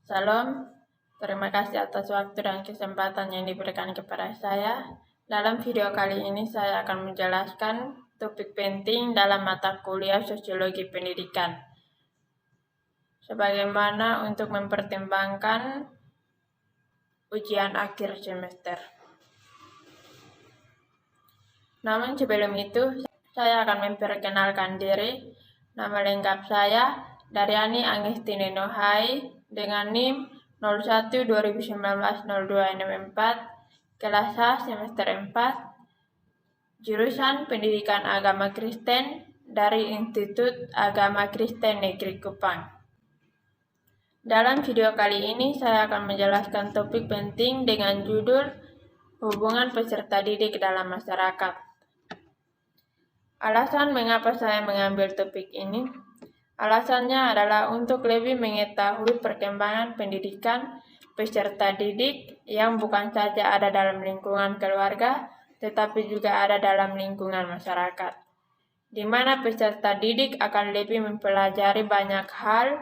Salam, terima kasih atas waktu dan kesempatan yang diberikan kepada saya. Dalam video kali ini saya akan menjelaskan topik penting dalam mata kuliah Sosiologi Pendidikan. Sebagaimana untuk mempertimbangkan ujian akhir semester. Namun sebelum itu, saya akan memperkenalkan diri. Nama lengkap saya Daryani Angestini Nohai dengan NIM 01-2019-02-64, kelas A semester 4, jurusan Pendidikan Agama Kristen dari Institut Agama Kristen Negeri Kupang. Dalam video kali ini saya akan menjelaskan topik penting dengan judul Hubungan Peserta Didik dalam Masyarakat. Alasan mengapa saya mengambil topik ini? Alasannya adalah untuk lebih mengetahui perkembangan pendidikan peserta didik yang bukan saja ada dalam lingkungan keluarga, tetapi juga ada dalam lingkungan masyarakat, di mana peserta didik akan lebih mempelajari banyak hal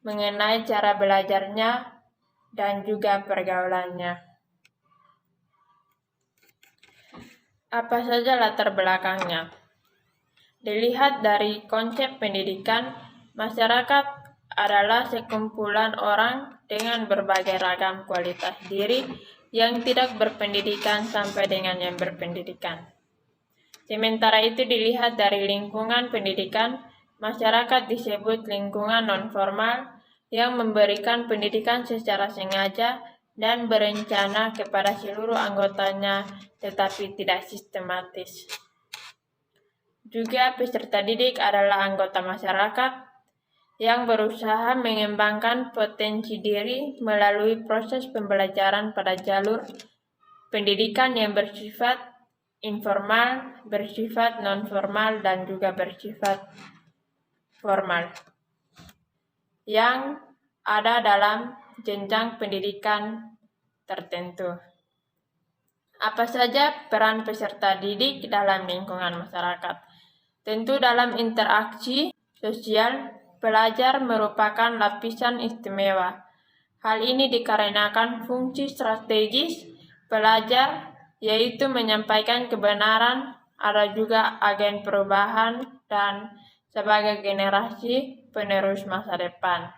mengenai cara belajarnya dan juga pergaulannya. Apa saja latar belakangnya? Dilihat dari konsep pendidikan, masyarakat adalah sekumpulan orang dengan berbagai ragam kualitas diri yang tidak berpendidikan sampai dengan yang berpendidikan. Sementara itu dilihat dari lingkungan pendidikan, masyarakat disebut lingkungan non-formal yang memberikan pendidikan secara sengaja dan berencana kepada seluruh anggotanya tetapi tidak sistematis. Juga peserta didik adalah anggota masyarakat yang berusaha mengembangkan potensi diri melalui proses pembelajaran pada jalur pendidikan yang bersifat informal, bersifat non-formal, dan juga bersifat formal yang ada dalam jenjang pendidikan tertentu. Apa saja peran peserta didik dalam lingkungan masyarakat? Tentu dalam interaksi sosial, pelajar merupakan lapisan istimewa. Hal ini dikarenakan fungsi strategis pelajar, yaitu menyampaikan kebenaran, ada juga agen perubahan, dan sebagai generasi penerus masa depan.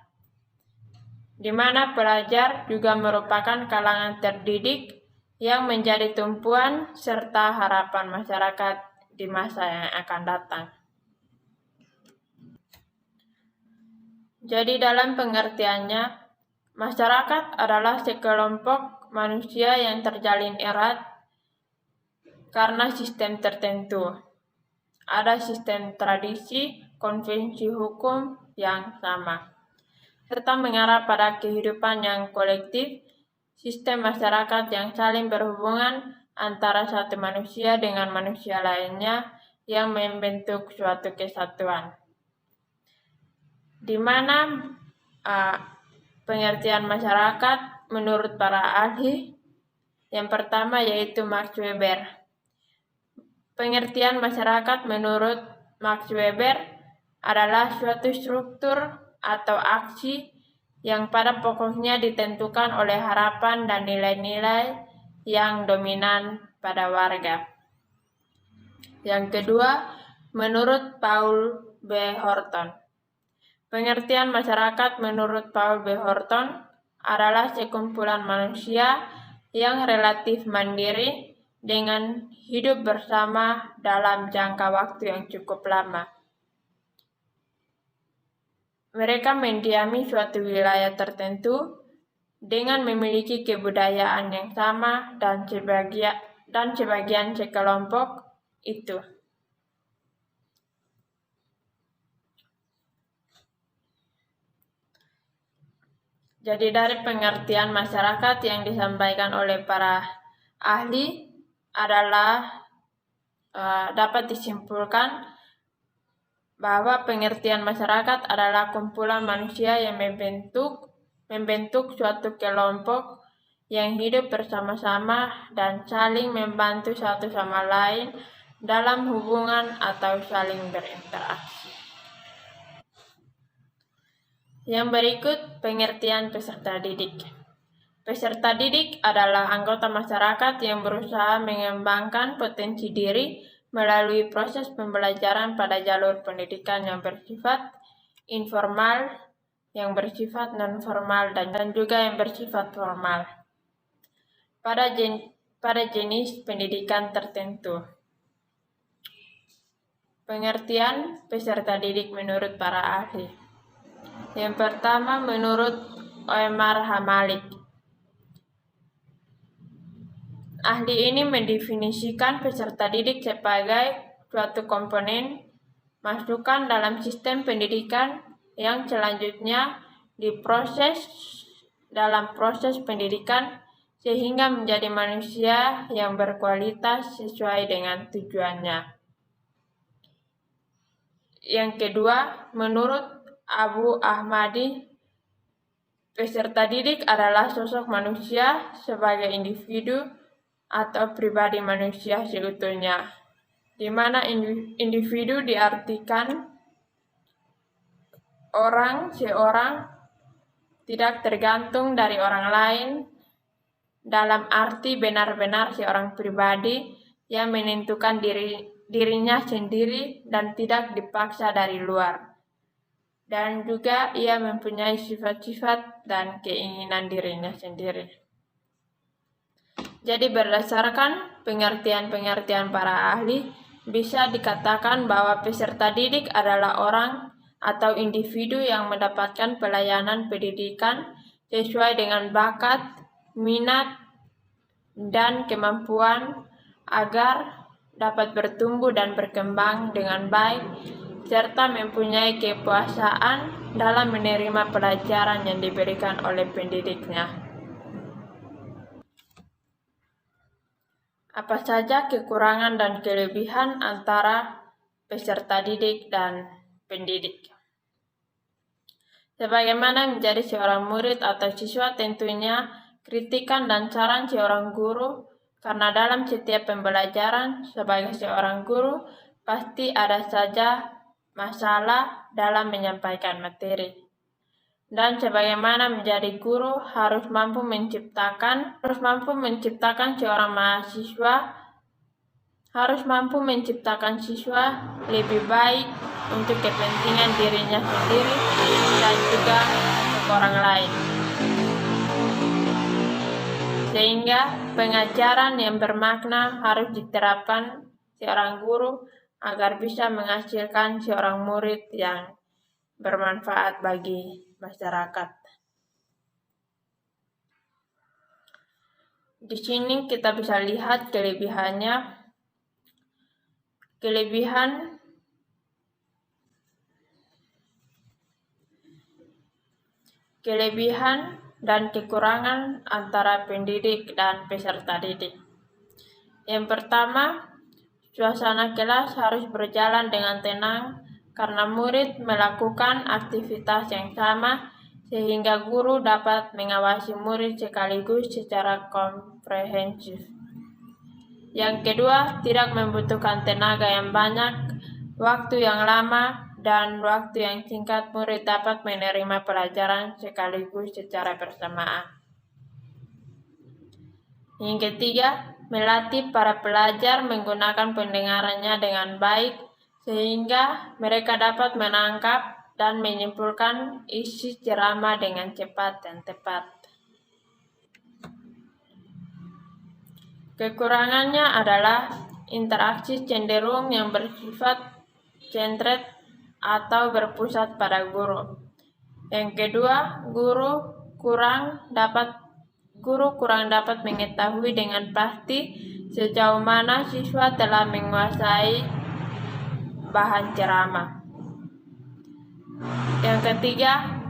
Di mana pelajar juga merupakan kalangan terdidik yang menjadi tumpuan serta harapan masyarakat di masa yang akan datang. Jadi dalam pengertiannya, masyarakat adalah sekelompok manusia yang terjalin erat karena sistem tertentu. Ada sistem tradisi, konvensi hukum yang sama, serta mengarah pada kehidupan yang kolektif, sistem masyarakat yang saling berhubungan antara satu manusia dengan manusia lainnya yang membentuk suatu kesatuan. Di mana pengertian masyarakat menurut para ahli, yang pertama yaitu Max Weber. Pengertian masyarakat menurut Max Weber adalah suatu struktur atau aksi yang pada pokoknya ditentukan oleh harapan dan nilai-nilai yang dominan pada warga. Yang kedua, menurut Paul B. Horton. Pengertian masyarakat menurut Paul B. Horton adalah sekumpulan manusia yang relatif mandiri dengan hidup bersama dalam jangka waktu yang cukup lama. Mereka mendiami suatu wilayah tertentu dengan memiliki kebudayaan yang sama dan sebagian sekelompok itu. Jadi dari pengertian masyarakat yang disampaikan oleh para ahli adalah dapat disimpulkan bahwa pengertian masyarakat adalah kumpulan manusia yang membentuk suatu kelompok yang hidup bersama-sama dan saling membantu satu sama lain dalam hubungan atau saling berinteraksi. Yang berikut pengertian peserta didik. Peserta didik adalah anggota masyarakat yang berusaha mengembangkan potensi diri melalui proses pembelajaran pada jalur pendidikan yang bersifat informal, yang bersifat non-formal, dan juga yang bersifat formal pada jenis pendidikan tertentu. Pengertian peserta didik menurut para ahli. Yang pertama, menurut Omar Hamalik. Ahli ini mendefinisikan peserta didik sebagai suatu komponen masukan dalam sistem pendidikan yang selanjutnya diproses dalam proses pendidikan sehingga menjadi manusia yang berkualitas sesuai dengan tujuannya. Yang kedua, menurut Abu Ahmadi, peserta didik adalah sosok manusia sebagai individu atau pribadi manusia seutuhnya, di mana individu diartikan orang seorang tidak tergantung dari orang lain dalam arti benar-benar seorang pribadi yang menentukan dirinya sendiri dan tidak dipaksa dari luar. Dan juga ia mempunyai sifat-sifat dan keinginan dirinya sendiri. Jadi berdasarkan pengertian-pengertian para ahli, bisa dikatakan bahwa peserta didik adalah orang atau individu yang mendapatkan pelayanan pendidikan sesuai dengan bakat, minat, dan kemampuan agar dapat bertumbuh dan berkembang dengan baik, serta mempunyai kepuasaan dalam menerima pelajaran yang diberikan oleh pendidiknya. Apa saja kekurangan dan kelebihan antara peserta didik dan pendidik? Sebagaimana menjadi seorang murid atau siswa, tentunya kritikan dan saran seorang guru, karena dalam setiap pembelajaran sebagai seorang guru pasti ada saja masalah dalam menyampaikan materi. Dan sebagaimana menjadi guru harus mampu menciptakan seorang mahasiswa, harus mampu menciptakan siswa lebih baik untuk kepentingan dirinya sendiri dan juga untuk orang lain. Sehingga pengajaran yang bermakna harus diterapkan seorang guru agar bisa menghasilkan seorang murid yang bermanfaat bagi masyarakat. Di sini kita bisa lihat kelebihannya. Kelebihan dan kekurangan antara pendidik dan peserta didik. Yang pertama, suasana kelas harus berjalan dengan tenang karena murid melakukan aktivitas yang sama sehingga guru dapat mengawasi murid sekaligus secara komprehensif. Yang kedua, tidak membutuhkan tenaga yang banyak, waktu yang lama, dan waktu yang singkat. Murid dapat menerima pelajaran sekaligus secara bersamaan. Yang ketiga, melatih para pelajar menggunakan pendengarannya dengan baik sehingga mereka dapat menangkap dan menyimpulkan isi ceramah dengan cepat dan tepat. Kekurangannya adalah interaksi cenderung yang bersifat sentret atau berpusat pada guru. Yang kedua, guru kurang dapat mengetahui dengan pasti sejauh mana siswa telah menguasai bahan ceramah. Yang ketiga,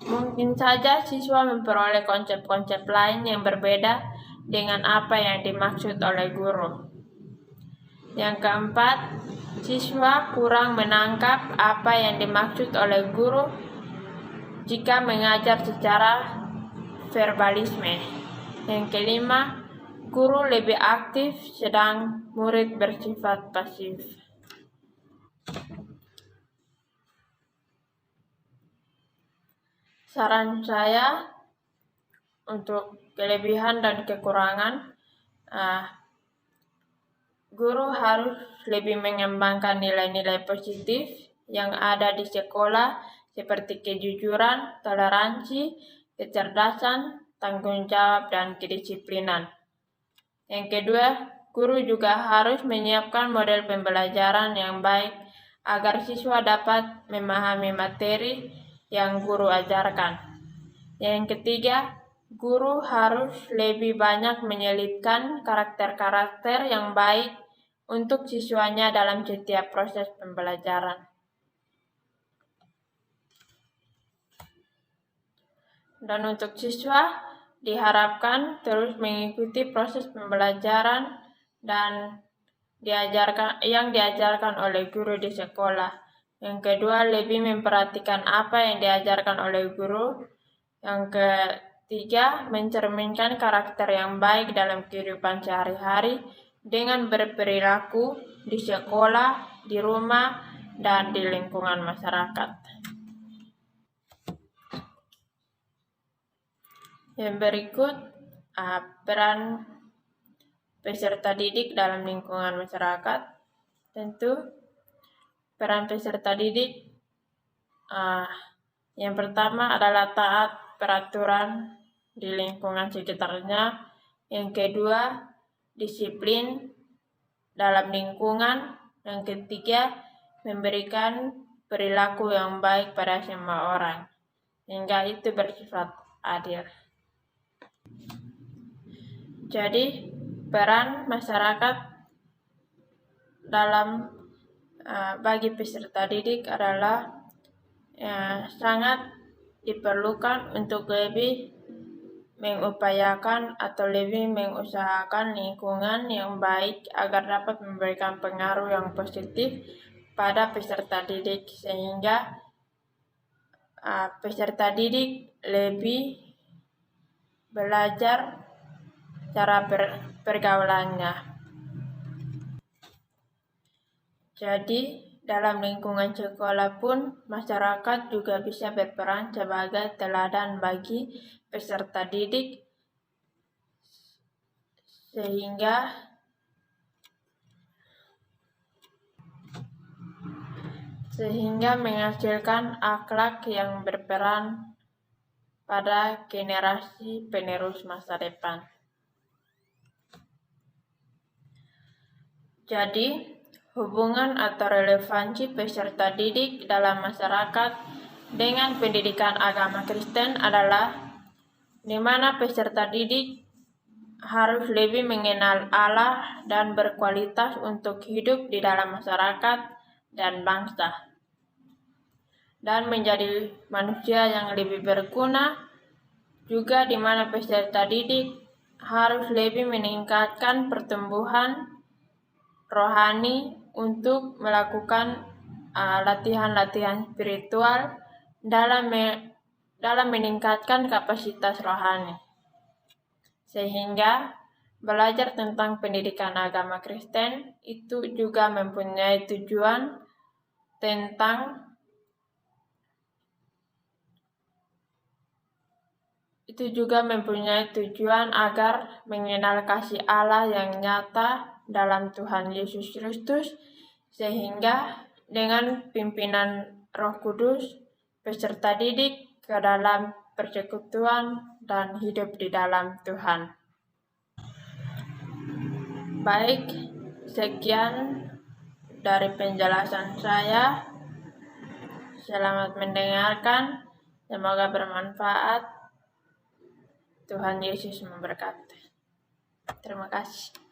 mungkin saja siswa memperoleh konsep-konsep lain yang berbeda dengan apa yang dimaksud oleh guru. Yang keempat, siswa kurang menangkap apa yang dimaksud oleh guru jika mengajar secara verbalisme. Yang kelima, guru lebih aktif sedang murid bersifat pasif. saran saya untuk kelebihan dan kekurangan, guru harus lebih mengembangkan nilai-nilai positif yang ada di sekolah seperti kejujuran, toleransi, kecerdasan, tanggung jawab, dan kedisiplinan. Yang kedua, guru juga harus menyiapkan model pembelajaran yang baik agar siswa dapat memahami materi yang guru ajarkan. Yang ketiga, guru harus lebih banyak menyelipkan karakter-karakter yang baik untuk siswanya dalam setiap proses pembelajaran. Dan untuk siswa, diharapkan terus mengikuti proses pembelajaran dan yang diajarkan oleh guru di sekolah. Yang kedua, lebih memperhatikan apa yang diajarkan oleh guru. Yang ketiga, mencerminkan karakter yang baik dalam kehidupan sehari-hari dengan berperilaku di sekolah, di rumah, dan di lingkungan masyarakat. Yang berikut, peran peserta didik dalam lingkungan masyarakat. Tentu, peran peserta didik yang pertama adalah taat peraturan di lingkungan sekitarnya. Yang kedua, disiplin dalam lingkungan. Yang ketiga, memberikan perilaku yang baik pada semua orang, hingga itu bersifat adil. Jadi, peran masyarakat dalam bagi peserta didik adalah sangat diperlukan untuk lebih mengupayakan atau lebih mengusahakan lingkungan yang baik agar dapat memberikan pengaruh yang positif pada peserta didik, sehingga peserta didik lebih belajar cara pergaulannya. Jadi, dalam lingkungan sekolah pun, masyarakat juga bisa berperan sebagai teladan bagi peserta didik, sehingga menghasilkan akhlak yang berperan pada generasi penerus masa depan. Jadi, hubungan atau relevansi peserta didik dalam masyarakat dengan pendidikan agama Kristen adalah di mana peserta didik harus lebih mengenal Allah dan berkualitas untuk hidup di dalam masyarakat dan bangsa, dan menjadi manusia yang lebih berguna. Juga di mana peserta didik harus lebih meningkatkan pertumbuhan rohani untuk melakukan latihan-latihan spiritual dalam meningkatkan kapasitas rohani, sehingga belajar tentang pendidikan agama Kristen itu juga mempunyai tujuan agar mengenal kasih Allah yang nyata dalam Tuhan Yesus Kristus, sehingga dengan pimpinan Roh Kudus, peserta didik ke dalam persekutuan dan hidup di dalam Tuhan. Baik, sekian dari penjelasan saya. Selamat mendengarkan, semoga bermanfaat. Tuhan Yesus memberkati. Terima kasih.